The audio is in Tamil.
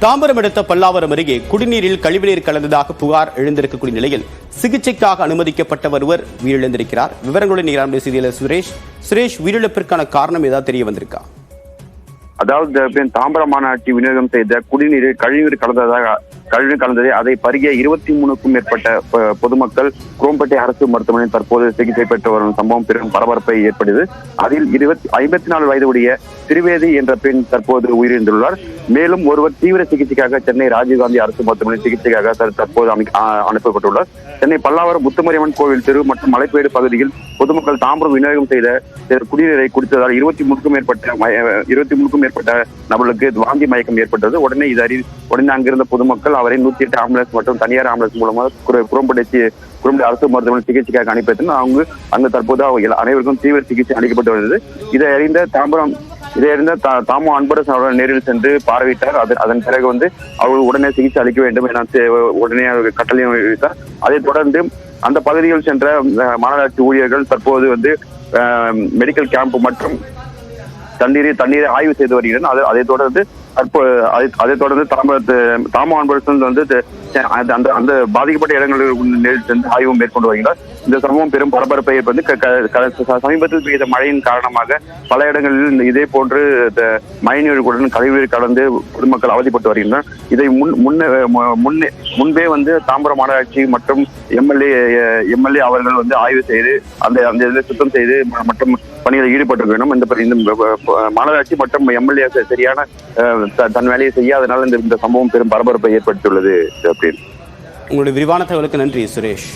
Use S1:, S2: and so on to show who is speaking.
S1: தாம்பரம் அடுத்த பல்லாவரம் அருகே குடிநீரில் கழிவுநீர் கலந்ததாக புகார் எழுந்திருக்கக்கூடிய நிலையில் சிகிச்சைக்காக அனுமதிக்கப்பட்ட ஒருவர் உயிரிழந்திருக்கிறார். விவரங்களுடன் நீராண்மை செய்தியாளர் சுரேஷ், உயிரிழப்பிற்கான காரணம் ஏதாவது தெரிய வந்திருக்கா?
S2: அதாவது தாம்பரம் மாநகராட்சி விநியோகம் செய்த குடிநீரில் கழிவுநீர் கலந்ததை அதை பருகிய 23க்கும் மேற்பட்ட பொதுமக்கள் குரோம்பேட்டை அரசு மருத்துவமனையில் தற்போது சிகிச்சை பெற்று வரும் சம்பவம் பெரும் பரபரப்பை ஏற்பட்டது. அதில் 54 வயதுடைய திரிவேதி என்ற பெண் தற்போது உயிரிழந்துள்ளார். மேலும் ஒருவர் தீவிர சிகிச்சைக்காக சென்னை ராஜீவ்காந்தி அரசு மருத்துவமனை சிகிச்சைக்காக தற்போது அனுப்பப்பட்டுள்ளார். சென்னை பல்லாவரம் முத்துமாரியம்மன் கோவில் தெரு மற்றும் மலைப்பேடு பகுதியில் பொதுமக்கள் தாம்பரம் விநியோகம் செய்த குடிநீரை குடித்ததால் 23க்கும் மேற்பட்ட நபர்களுக்கு வாந்தி மயக்கம் ஏற்பட்டது. உடனே அங்கிருந்த பொதுமக்கள் அவரை 108 ஆம்புலன்ஸ் மற்றும் தனியார் ஆம்புலன்ஸ் மூலமாக குரோம்பேட்டை அரசு மருத்துவமனை சிகிச்சைக்காக அனுப்பி வைத்தனர். அங்கு தற்போது அனைவருக்கும் தீவிர சிகிச்சை அளிக்கப்பட்டு வருகிறது. இதை அறிந்த தாமோ அன்பரசன் அவர்கள் நேரில் சென்று பார்வையிட்டார். அதன் பிறகு அவர்கள் உடனே சிகிச்சை அளிக்க வேண்டும் என உடனே கட்டளை விதித்தார். அதைத் தொடர்ந்து அந்த பகுதியில் சென்ற மாநகராட்சி ஊழியர்கள் தற்போது மெடிக்கல் கேம்ப் மற்றும் தண்ணீரை ஆய்வு செய்து வருகிறனர். அதைத் தொடர்ந்து தாமோ அன்பரசன் அந்த பாதிக்கப்பட்ட இடங்களில் நேரில் சென்று ஆய்வு மேற்கொண்டு வருகிறார். இந்த சம்பவம் பெரும் பரபரப்பை ஏற்பட்டு சமீபத்தில் பெய்த மழையின் காரணமாக பல இடங்களில் இதே போன்று மழைநீருடன் கழிவுநீர் கலந்து பொதுமக்கள் அவதிப்பட்டு வருகின்றனர். இதை முன்பே தாம்பரம் மாநகராட்சி மற்றும் எம்எல்ஏ அவர்கள் ஆய்வு செய்து அந்த இதில் சுத்தம் செய்து மற்றும் பணியில் ஈடுபட்டு வேண்டும். இந்த மாநகராட்சி மற்றும் எம்எல்ஏ சரியான தன் வேலையை செய்யாதனால இந்த சம்பவம் பெரும் பரபரப்பை ஏற்படுத்தியுள்ளது.
S1: உங்களுடைய விரிவான தகவலுக்கு நன்றி சுரேஷ்.